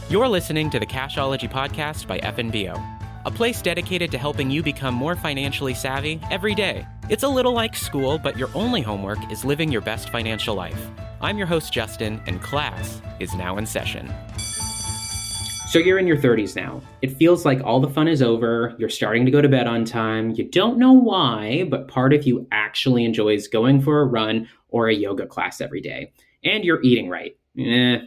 You're listening to the Cashology podcast by FNBO, a place dedicated to helping you become more financially savvy every day. It's a little like school, but your only homework is living your best financial life. I'm your host, Justin, and class is now in session. So you're in your 30s now. It feels like all the fun is over. You're starting to go to bed on time. You don't know why, but part of you actually enjoys going for a run or a yoga class every day. And you're eating right,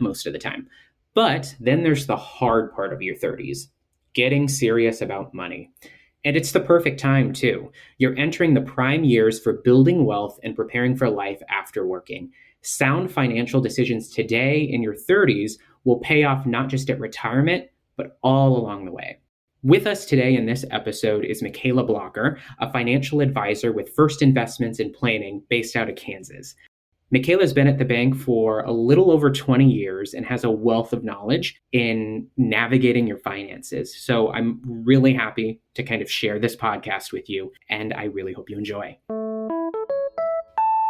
most of the time. But then there's the hard part of your 30s, getting serious about money. And it's the perfect time, too. You're entering the prime years for building wealth and preparing for life after working. Sound financial decisions today in your 30s will pay off not just at retirement, but all along the way. With us today in this episode is Michaela Blocker, a financial advisor with First Investments in Planning based out of Kansas. Michaela's been at the bank for a little over 20 years and has a wealth of knowledge in navigating your finances. So I'm really happy to kind of share this podcast with you, and I really hope you enjoy.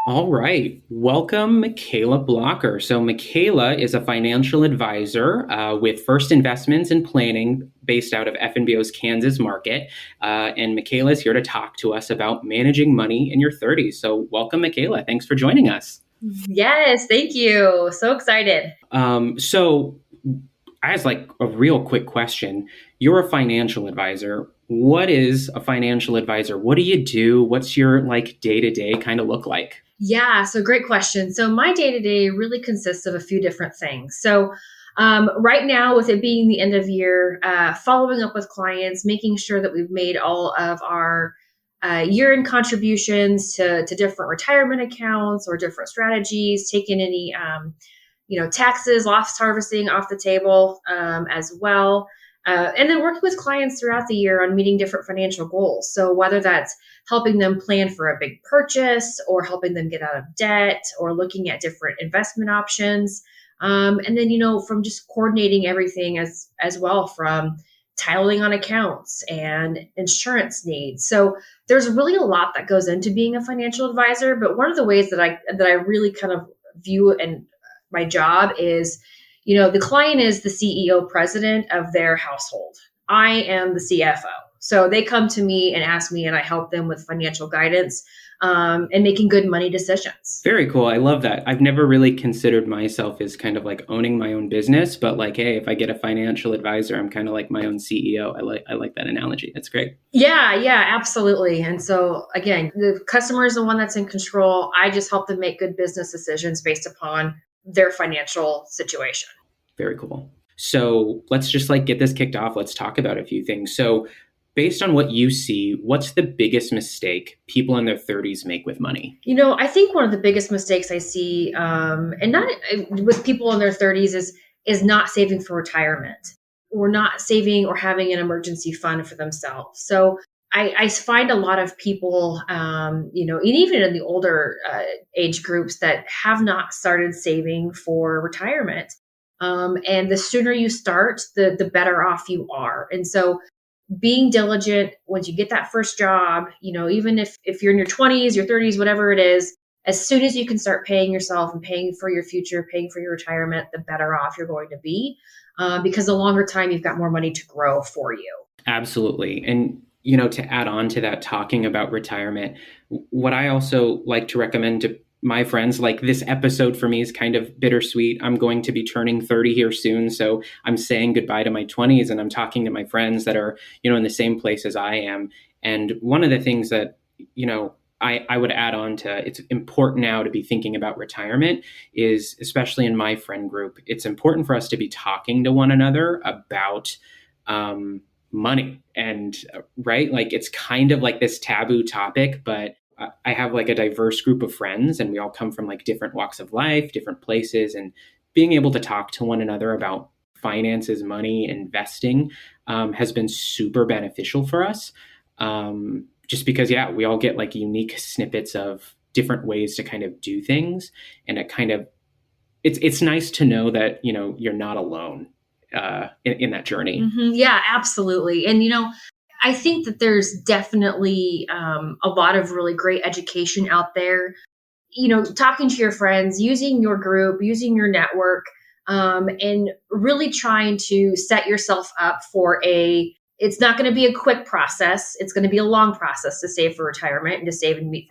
All right. Welcome, Michaela Blocker. So Michaela is a financial advisor with First Investments in Planning based out of FNBO's Kansas market. And Michaela is here to talk to us about managing money in your 30s. So welcome, Michaela. Thanks for joining us. Yes, thank you. So excited. So as like a real quick question, you're a financial advisor. What is a financial advisor? What do you do? What's your like day-to-day kind of look like? Yeah, so great question. So my day-to-day really consists of a few different things. So right now, with it being the end of year, following up with clients, making sure that we've made all of our year-end contributions to different retirement accounts or different strategies, taking any taxes, loss harvesting off the table as well. And then working with clients throughout the year on meeting different financial goals. So whether that's helping them plan for a big purchase or helping them get out of debt or looking at different investment options. And then, from just coordinating everything as well from titling on accounts and insurance needs. So there's really a lot that goes into being a financial advisor. But one of the ways that I really kind of view and my job is, the client is the CEO president of their household. I am the CFO. So they come to me and ask me, and I help them with financial guidance and making good money decisions. Very cool. I love that. I've never really considered myself as kind of like owning my own business, but like, hey, if I get a financial advisor, I'm kind of like my own CEO. I like that analogy. That's great. Yeah, absolutely. And so again, the customer is the one that's in control. I just help them make good business decisions based upon their financial situation. Very cool. So let's just like get this kicked off. Let's talk about a few things. So based on what you see, what's the biggest mistake people in their 30s make with money? I think one of the biggest mistakes I see, and not with people in their 30s, is not saving for retirement or not saving or having an emergency fund for themselves. So I find a lot of people, and even in the older age groups that have not started saving for retirement. And the sooner you start, the better off you are. And so being diligent once you get that first job, even if you're in your 20s, your 30s, whatever it is, as soon as you can start paying yourself and paying for your future, paying for your retirement, the better off you're going to be. Because the longer time you've got more money to grow for you. Absolutely. And, to add on to that, talking about retirement, what I also like to recommend to my friends, like this episode for me is kind of bittersweet. I'm going to be turning 30 here soon. So I'm saying goodbye to my 20s and I'm talking to my friends that are, in the same place as I am. And one of the things that, I would add on to it's important now to be thinking about retirement is, especially in my friend group, it's important for us to be talking to one another about money. And right, like it's kind of like this taboo topic, but I have like a diverse group of friends and we all come from like different walks of life, different places, and being able to talk to one another about finances, money, investing has been super beneficial for us. Just because, we all get like unique snippets of different ways to kind of do things. And it's nice to know that, you're not alone in that journey. Mm-hmm. Yeah, absolutely. And, I think that there's definitely a lot of really great education out there. Talking to your friends, using your group, using your network and really trying to set yourself up for it's not going to be a quick process. It's going to be a long process to save for retirement and to save and meet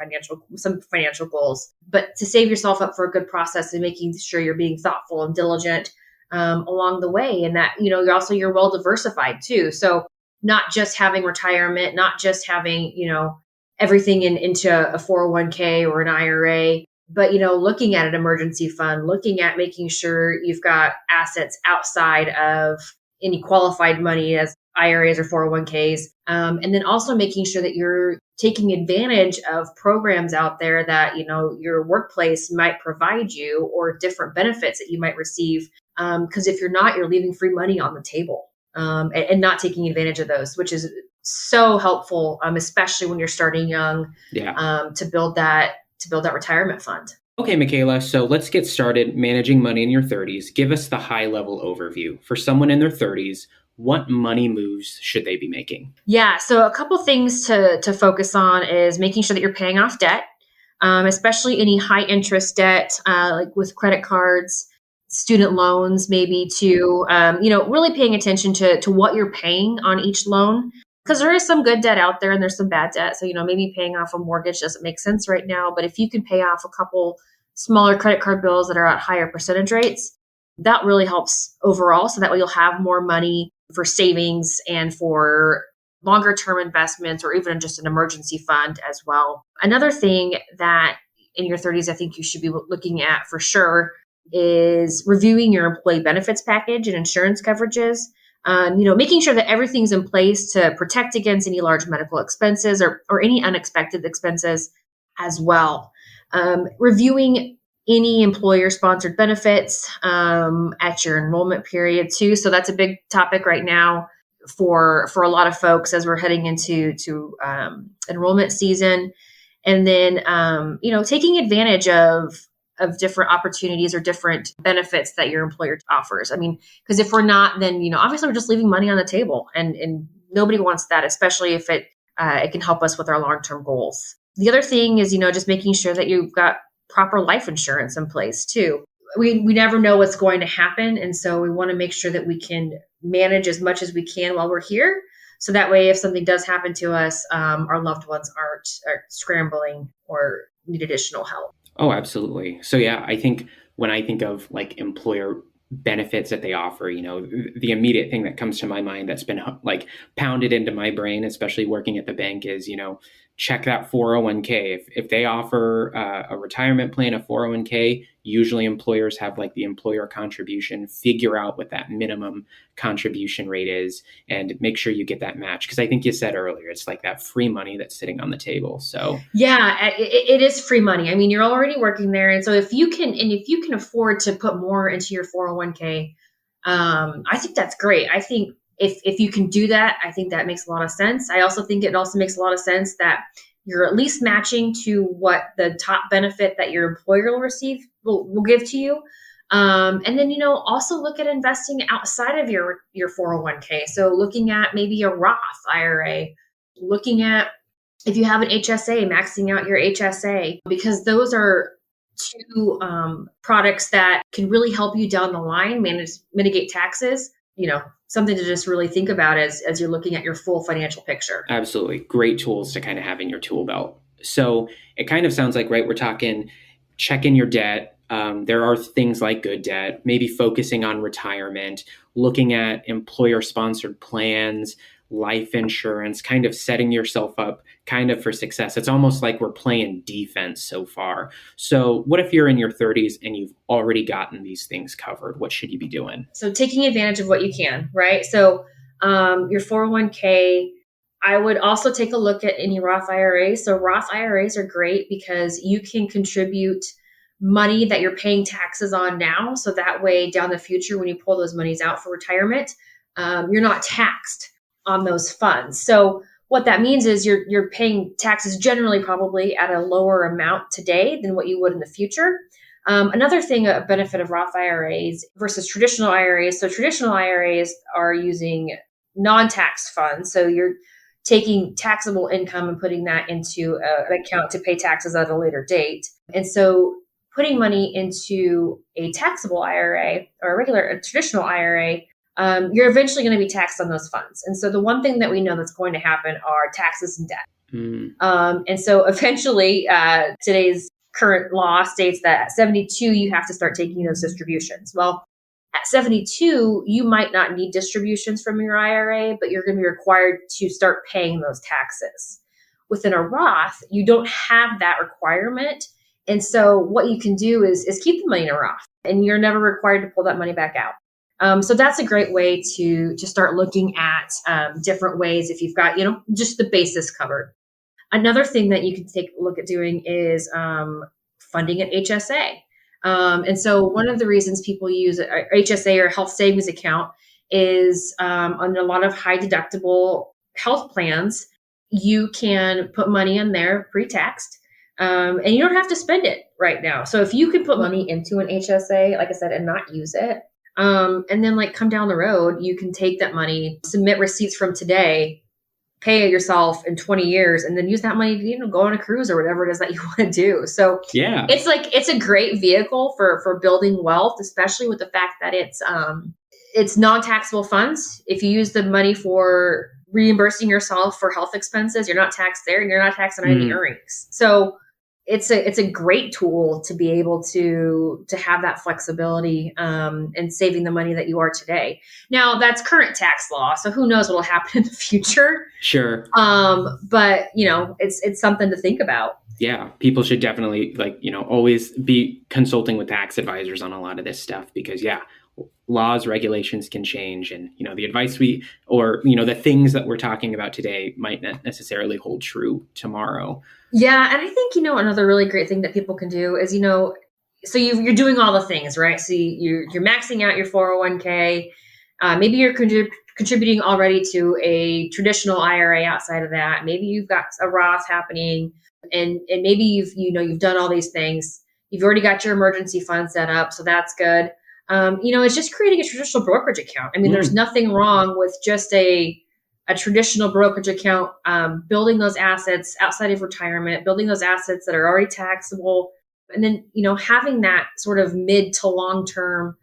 some financial goals. But to save yourself up for a good process and making sure you're being thoughtful and diligent along the way, and that you're well diversified too. So not just having retirement, not just having everything into a 401k or an IRA, but looking at an emergency fund, looking at making sure you've got assets outside of any qualified money as IRAs or 401ks. And then also making sure that you're taking advantage of programs out there that, your workplace might provide you, or different benefits that you might receive. Because if you're not, you're leaving free money on the table, and not taking advantage of those, which is so helpful, especially when you're starting young, to build that retirement fund. Okay, Michaela, so let's get started managing money in your 30s. Give us the high level overview. For someone in their 30s, what money moves should they be making? Yeah, so a couple things to focus on is making sure that you're paying off debt, especially any high interest debt, like with credit cards, student loans, maybe to, really paying attention to what you're paying on each loan. Because there is some good debt out there and there's some bad debt. So, maybe paying off a mortgage doesn't make sense right now. But if you can pay off a couple smaller credit card bills that are at higher percentage rates, that really helps overall. So that way you'll have more money for savings and for longer term investments, or even just an emergency fund as well. Another thing that in your 30s, I think you should be looking at for sure is reviewing your employee benefits package and insurance coverages. Making sure that everything's in place to protect against any large medical expenses or any unexpected expenses as well. Reviewing any employer-sponsored benefits at your enrollment period too. So that's a big topic right now for a lot of folks as we're heading into enrollment season. And then, taking advantage of different opportunities or different benefits that your employer offers. I mean, because if we're not, then, obviously we're just leaving money on the table, and nobody wants that, especially if it can help us with our long-term goals. The other thing is, just making sure that you've got proper life insurance in place too. We never know what's going to happen. And so we want to make sure that we can manage as much as we can while we're here. So that way, if something does happen to us, our loved ones aren't scrambling or need additional help. Oh, absolutely. So yeah, I think when I think of like employer benefits that they offer, the immediate thing that comes to my mind that's been like pounded into my brain, especially working at the bank, is, check that 401k. If they offer a retirement plan, a 401k, usually employers have like the employer contribution, figure out what that minimum contribution rate is and make sure you get that match. Because I think you said earlier, it's like that free money that's sitting on the table. So yeah, it is free money. I mean, you're already working there. And so if you can afford to put more into your 401k, I think that's great. I think if you can do that, I think that makes a lot of sense. I also think it also makes a lot of sense that you're at least matching to what the top benefit that your employer will receive will give to you. And then, also look at investing outside of your 401k. So looking at maybe a Roth IRA, looking at if you have an HSA, maxing out your HSA, because those are two products that can really help you down the line, mitigate taxes, something to just really think about as you're looking at your full financial picture. Absolutely. Great tools to kind of have in your tool belt. So it kind of sounds like, right, we're talking checking your debt. There are things like good debt, maybe focusing on retirement, looking at employer-sponsored plans, life insurance, kind of setting yourself up kind of for success. It's almost like we're playing defense so far. So what if you're in your 30s and you've already gotten these things covered? What should you be doing? So taking advantage of what you can, right? So your 401k, I would also take a look at any Roth IRAs. So Roth IRAs are great because you can contribute money that you're paying taxes on now. So that way down the future, when you pull those monies out for retirement, you're not taxed on those funds. So what that means is you're paying taxes generally probably at a lower amount today than what you would in the future. Another thing, a benefit of Roth IRAs versus traditional IRAs. So traditional IRAs are using non-tax funds. So you're taking taxable income and putting that into an account to pay taxes at a later date. And so putting money into a taxable IRA or a traditional IRA, you're eventually going to be taxed on those funds. And so the one thing that we know that's going to happen are taxes and debt. And so eventually, today's current law states that at 72, you have to start taking those distributions. Well, at 72, you might not need distributions from your IRA, but you're going to be required to start paying those taxes. Within a Roth, you don't have that requirement. And so what you can do is keep the money in a Roth, and you're never required to pull that money back out. So that's a great way to start looking at different ways if you've got, just the basis covered. Another thing that you can take a look at doing is funding an HSA. And so one of the reasons people use HSA or health savings account is on a lot of high deductible health plans, you can put money in there pre-taxed, and you don't have to spend it right now. So if you could put money into an HSA, like I said, and not use it, and then come down the road, you can take that money, submit receipts from today, pay it yourself in 20 years, and then use that money to, go on a cruise or whatever it is that you want to do. So yeah, it's a great vehicle for building wealth, especially with the fact that it's non-taxable funds. If you use the money for reimbursing yourself for health expenses, you're not taxed there, and you're not taxed on any earnings. So it's a great tool to be able to have that flexibility and saving the money that you are today. Now that's current tax law, so who knows what will happen in the future. Sure. But it's something to think about. Yeah, people should definitely always be consulting with tax advisors on a lot of this stuff, because laws, regulations can change, and the advice the things that we're talking about today might not necessarily hold true tomorrow. Yeah, and I think another really great thing that people can do is so you're doing all the things, right? So you're maxing out your 401k. Maybe you're contributing already to a traditional IRA outside of that. Maybe you've got a Roth happening, and maybe you've done all these things. You've already got your emergency fund set up, so that's good. It's just creating a traditional brokerage account. I mean, there's nothing wrong with just a traditional brokerage account, building those assets outside of retirement, building those assets that are already taxable, and then, having that sort of mid to long term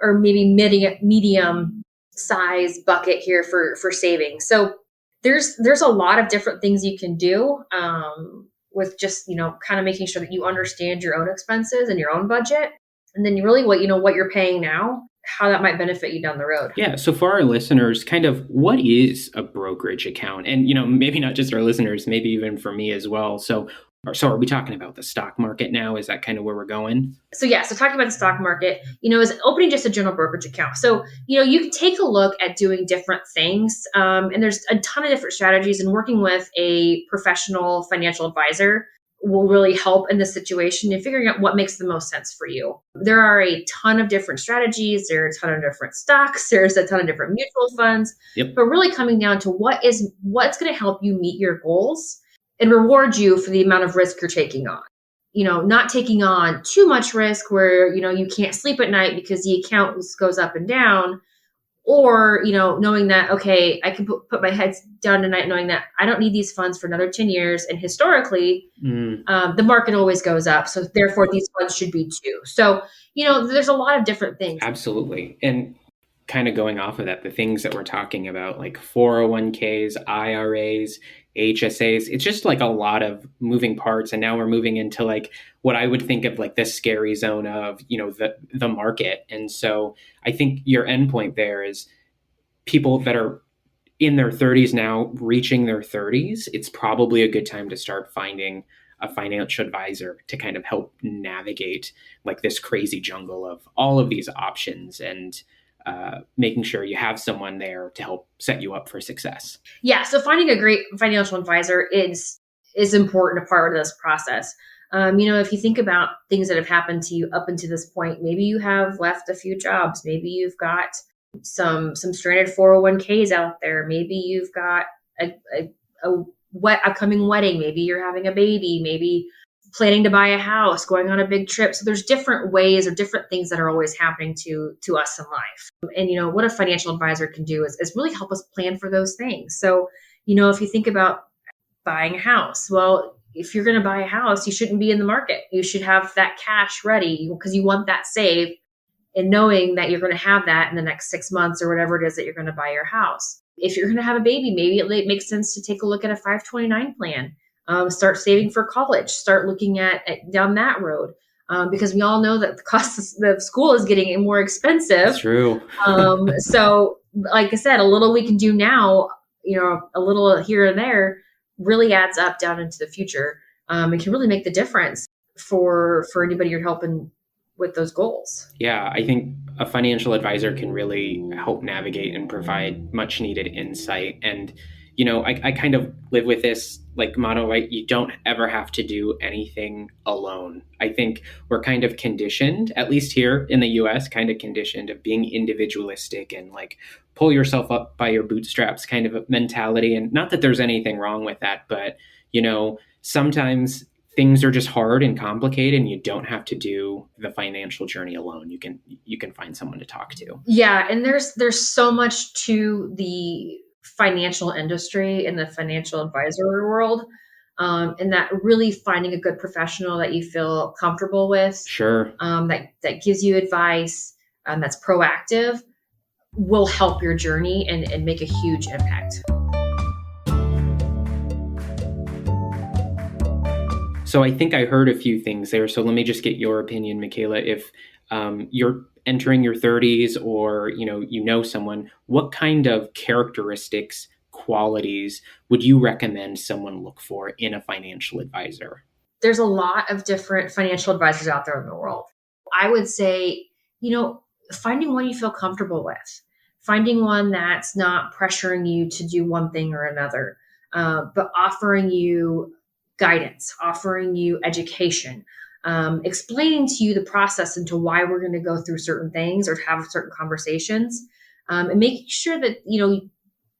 or maybe medium size bucket here for savings. So there's a lot of different things you can do with just, kind of making sure that you understand your own expenses and your own budget. And then really what you're paying now, how that might benefit you down the road. Yeah. So for our listeners, kind of what is a brokerage account? And, maybe not just our listeners, maybe even for me as well. So are we talking about the stock market now? Is that kind of where we're going? So talking about the stock market, is opening just a general brokerage account. So, you can take a look at doing different things. And there's a ton of different strategies, and working with a professional financial advisor will really help in this situation and figuring out what makes the most sense for you. There are a ton of different strategies. There are a ton of different stocks. There's a ton of different mutual funds, but really coming down to what's going to help you meet your goals and reward you for the amount of risk you're taking on. Not taking on too much risk where, you can't sleep at night because the account goes up and down, or, knowing that, okay, I can put my head down tonight knowing that I don't need these funds for another 10 years. And historically, the market always goes up. So therefore, these funds should be too. So, there's a lot of different things. Absolutely. And kind of going off of that, the things that we're talking about, like 401ks, IRAs, HSAs, it's just like a lot of moving parts. And now we're moving into like what I would think of like the scary zone of, the market. And so I think your endpoint there is people that are in their 30s now, reaching their 30s. It's probably a good time to start finding a financial advisor to kind of help navigate like this crazy jungle of all of these options, and making sure you have someone there to help set you up for success. Yeah. So finding a great financial advisor is important, a part of this process. If you think about things that have happened to you up until this point, maybe you have left a few jobs. Maybe you've got some stranded 401ks out there. Maybe you've got a upcoming wedding. Maybe you're having a baby. Maybe planning to buy a house, going on a big trip. So there's different ways or different things that are always happening to us in life. And, what a financial advisor can do is really help us plan for those things. So, if you think about buying a house, well, if you're going to buy a house, you shouldn't be in the market. You should have that cash ready because you want that saved and knowing that you're going to have that in the next 6 months or whatever it is that you're going to buy your house. If you're going to have a baby, maybe it makes sense to take a look at a 529 plan. Start saving for college. Start looking at down that road. Because we all know that the cost of school is getting more expensive. That's true. So like I said, a little we can do now, a little here and there really adds up down into the future. It can really make the difference for anybody you're helping with those goals. Yeah, I think a financial advisor can really help navigate and provide much needed insight. And, I kind of live with this like motto, right? You don't ever have to do anything alone. I think we're kind of conditioned, at least here in the US, kind of conditioned of being individualistic and like pull yourself up by your bootstraps kind of a mentality. And not that there's anything wrong with that, but, sometimes things are just hard and complicated and you don't have to do the financial journey alone. You can find someone to talk to. Yeah. And there's so much to the financial industry and the financial advisory world. And that really finding a good professional that you feel comfortable with. Sure. That gives you advice, that's proactive will help your journey and make a huge impact. So I think I heard a few things there. So let me just get your opinion, Michaela. If you're entering your 30s or, someone, what kind of characteristics, qualities would you recommend someone look for in a financial advisor? There's a lot of different financial advisors out there in the world. I would say, finding one you feel comfortable with, finding one that's not pressuring you to do one thing or another, but offering you guidance, offering you education, explaining to you the process into why we're going to go through certain things or have certain conversations, and making sure that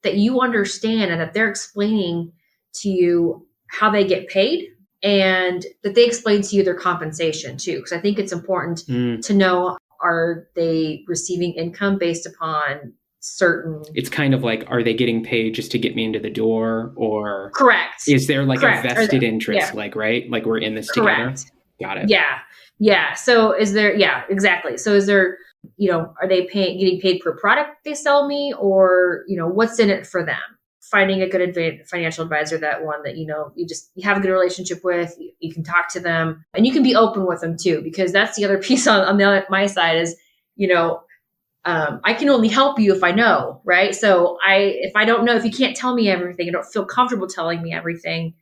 that you understand and that they're explaining to you how they get paid and that they explain to you their compensation too. Because I think it's important to know, are they receiving income based upon certain... It's kind of like, are they getting paid just to get me into the door, or... Correct. Is there like Correct. a vested interest, yeah. right? Like we're in this Correct. together? Got it. Yeah. So is there... Yeah, exactly. So is there, are they getting paid per product they sell me, or, what's in it for them? Finding a good financial advisor, that one that, you have a good relationship with, you can talk to them and you can be open with them too, because that's the other piece on my side is, I can only help you if I know, right? So if I don't know, if you can't tell me everything, I don't feel comfortable telling me everything,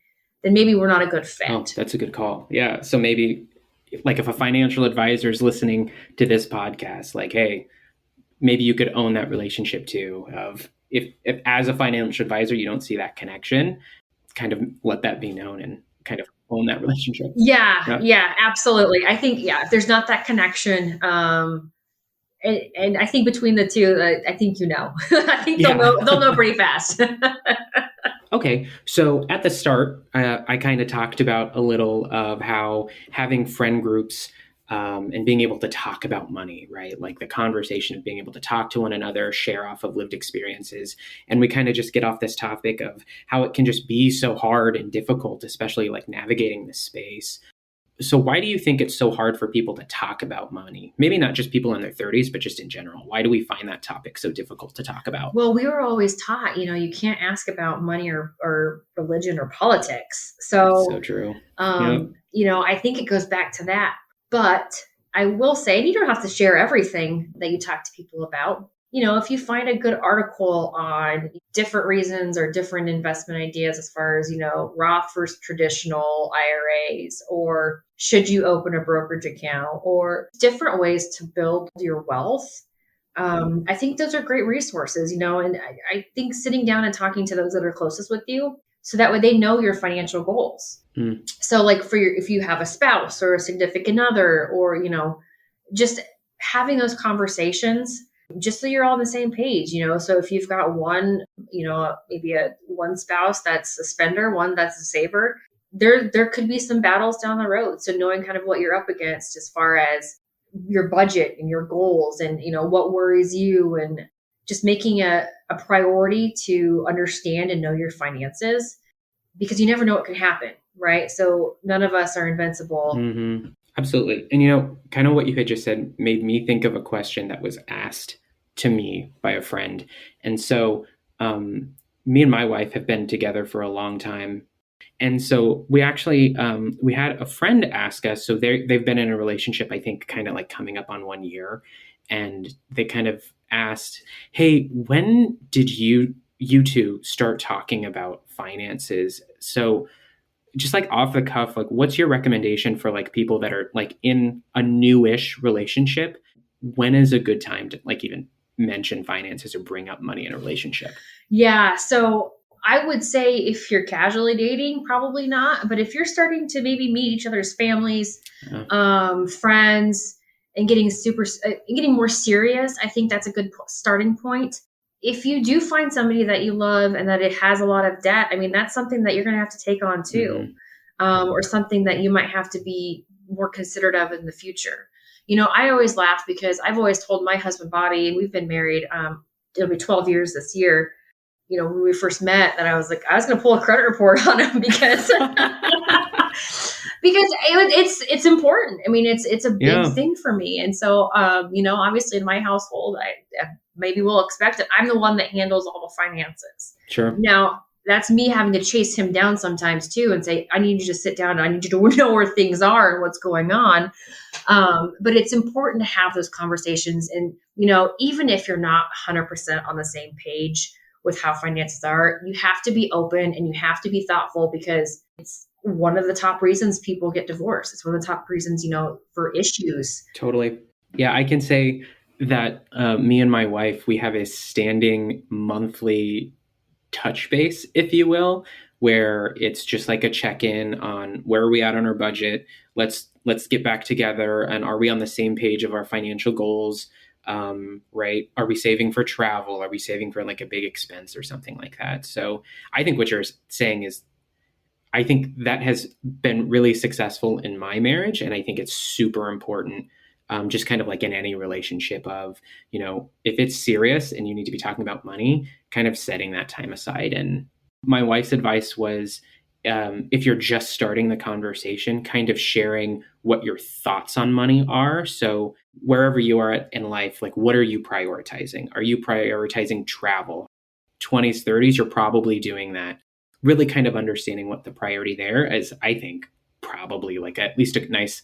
then maybe we're not a good fit. Oh, that's a good call. Yeah. So maybe like if a financial advisor is listening to this podcast, like, hey, maybe you could own that relationship too. Of if as a financial advisor, you don't see that connection, kind of let that be known and kind of own that relationship. Yeah, absolutely. I think, if there's not that connection, and I think between the two, I think I think they'll know pretty fast. Okay, so at the start, I kind of talked about a little of how having friend groups and being able to talk about money, right? Like the conversation of being able to talk to one another, share off of lived experiences. And we kind of just get off this topic of how it can just be so hard and difficult, especially like navigating this space. So why do you think it's so hard for people to talk about money? Maybe not just people in their 30s, but just in general. Why do we find that topic so difficult to talk about? Well, we were always taught, you can't ask about money or religion or politics. So true. I think it goes back to that. But I will say, and you don't have to share everything that you talk to people about. If you find a good article on different reasons or different investment ideas as far as, Roth versus traditional IRAs, or should you open a brokerage account, or different ways to build your wealth, I think those are great resources, and I think sitting down and talking to those that are closest with you, so that way they know your financial goals. So like if you have a spouse or a significant other, or, just having those conversations, just so you're all on the same page, so if you've got one, maybe one spouse that's a spender, one that's a saver, there could be some battles down the road. So knowing kind of what you're up against as far as your budget and your goals and, what worries you, and just making a priority to understand and know your finances, because you never know what can happen. right? So none of us are invincible. Mm-hmm. Absolutely. And kind of what you had just said made me think of a question that was asked to me by a friend. And so me and my wife have been together for a long time. And so we actually we had a friend ask us. So they've been in a relationship, I think, kind of like coming up on 1 year, and they kind of asked, "Hey, when did you two start talking about finances?" So just like off the cuff, like what's your recommendation for like people that are like in a newish relationship? When is a good time to like even mention finances or bring up money in a relationship? Yeah. So I would say if you're casually dating, probably not. But if you're starting to maybe meet each other's families, Uh, friends, and getting more serious, I think that's a good starting point. If you do find somebody that you love and that it has a lot of debt, I mean, that's something that you're going to have to take on too, mhm. or something that you might have to be more considerate of in the future. I always laugh because I've always told my husband Bobby, and we've been married. It'll be 12 years this year. When we first met, that I was like, I was going to pull a credit report on him because it's important. I mean, it's a big Yeah, thing for me. And so, obviously in my household, I maybe we'll expect it. I'm the one that handles all the finances. sure. Now, that's me having to chase him down sometimes too and say, I need you to sit down. I need you to know where things are and what's going on. But it's important to have those conversations. And, even if you're not 100% on the same page with how finances are, you have to be open and you have to be thoughtful, because it's one of the top reasons people get divorced. It's one of the top reasons, for issues. Totally. Yeah, I can say that me and my wife, we have a standing monthly touch base, if you will, where it's just like a check-in on where are we at on our budget. Let's get back together, and are we on the same page of our financial goals? Right? Are we saving for travel? Are we saving for like a big expense or something like that? So I think what you're saying is, I think that has been really successful in my marriage, and I think it's super important. Just kind of like in any relationship of, if it's serious and you need to be talking about money, kind of setting that time aside. And my wife's advice was, if you're just starting the conversation, kind of sharing what your thoughts on money are. So wherever you are in life, like what are you prioritizing? Are you prioritizing travel? 20s, 30s, you're probably doing that. Really kind of understanding what the priority there is, I think, probably like at least a nice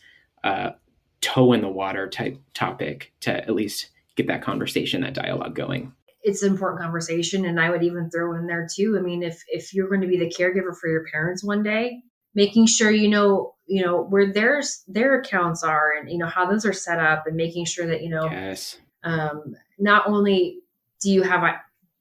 toe in the water type topic to at least get that conversation, that dialogue going. It's an important conversation. And I would even throw in there too. I mean, if you're going to be the caregiver for your parents one day, making sure where their accounts are, and how those are set up, and making sure that Yes. not only do you have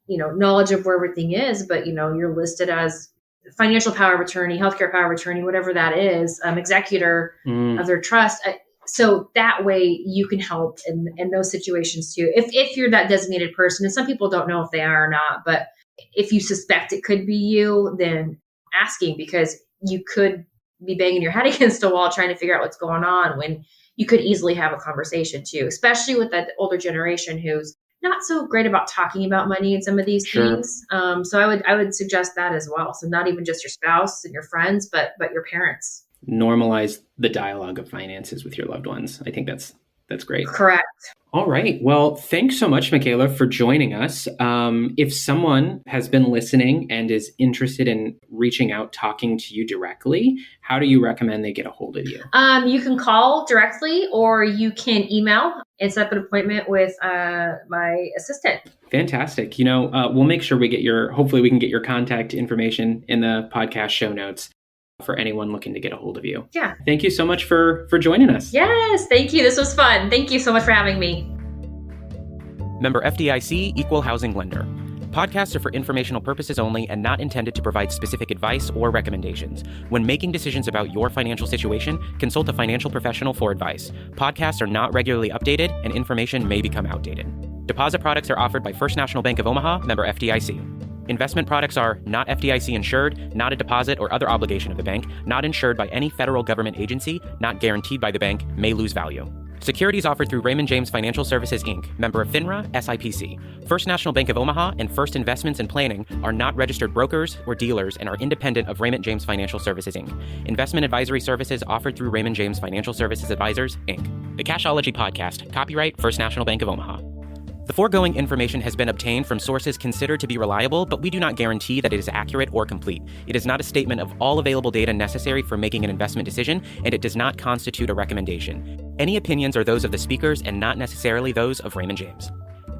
knowledge of where everything is, but you're listed as financial power of attorney, healthcare power of attorney, whatever that is, executor of their trust. So that way you can help in those situations too. If you're that designated person, and some people don't know if they are or not, but if you suspect it could be you, then asking, because you could be banging your head against a wall trying to figure out what's going on, when you could easily have a conversation too, especially with that older generation who's not so great about talking about money and some of these Sure. things. So I would suggest that as well. So not even just your spouse and your friends, but your parents. Normalize the dialogue of finances with your loved ones. I think that's great. Correct. All right. Well, thanks so much, Michaela, for joining us. If someone has been listening and is interested in reaching out, talking to you directly, how do you recommend they get a hold of you? You can call directly, or you can email and set up an appointment with my assistant. Fantastic. We'll make sure hopefully we can get your contact information in the podcast show notes for anyone looking to get a hold of you. Yeah. Thank you so much for joining us. Yes. Thank you. This was fun. Thank you so much for having me. Member FDIC, Equal Housing Lender. Podcasts are for informational purposes only and not intended to provide specific advice or recommendations. When making decisions about your financial situation, consult a financial professional for advice. Podcasts are not regularly updated, and information may become outdated. Deposit products are offered by First National Bank of Omaha, member FDIC. Investment products are not FDIC insured, not a deposit or other obligation of the bank, not insured by any federal government agency, not guaranteed by the bank, may lose value. Securities offered through Raymond James Financial Services, Inc., member of FINRA, SIPC. First National Bank of Omaha and First Investments and Planning are not registered brokers or dealers and are independent of Raymond James Financial Services, Inc. Investment advisory services offered through Raymond James Financial Services Advisors, Inc. The Cashology Podcast, copyright First National Bank of Omaha. The foregoing information has been obtained from sources considered to be reliable, but we do not guarantee that it is accurate or complete. It is not a statement of all available data necessary for making an investment decision, and it does not constitute a recommendation. Any opinions are those of the speakers and not necessarily those of Raymond James.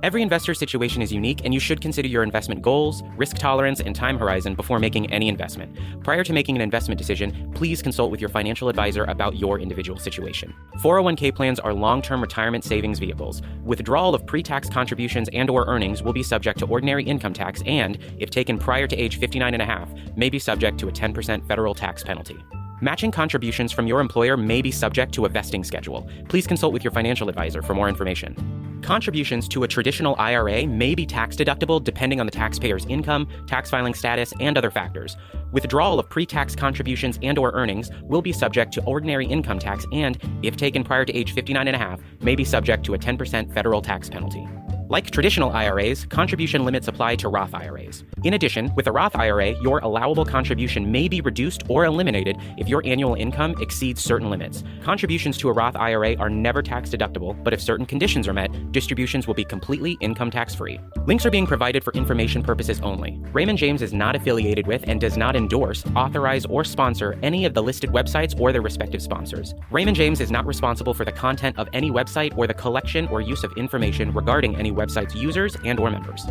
Every investor situation is unique, and you should consider your investment goals, risk tolerance, and time horizon before making any investment. Prior to making an investment decision, please consult with your financial advisor about your individual situation. 401k plans are long-term retirement savings vehicles. Withdrawal of pre-tax contributions and/or earnings will be subject to ordinary income tax and, if taken prior to age 59 and a half, may be subject to a 10% federal tax penalty. Matching contributions from your employer may be subject to a vesting schedule. Please consult with your financial advisor for more information. Contributions to a traditional IRA may be tax deductible depending on the taxpayer's income, tax filing status, and other factors. Withdrawal of pre-tax contributions and/or earnings will be subject to ordinary income tax and, if taken prior to age 59 and a half, may be subject to a 10% federal tax penalty. Like traditional IRAs, contribution limits apply to Roth IRAs. In addition, with a Roth IRA, your allowable contribution may be reduced or eliminated if your annual income exceeds certain limits. Contributions to a Roth IRA are never tax deductible, but if certain conditions are met, distributions will be completely income tax free. Links are being provided for information purposes only. Raymond James is not affiliated with and does not endorse, authorize, or sponsor any of the listed websites or their respective sponsors. Raymond James is not responsible for the content of any website or the collection or use of information regarding any website's users and/or members.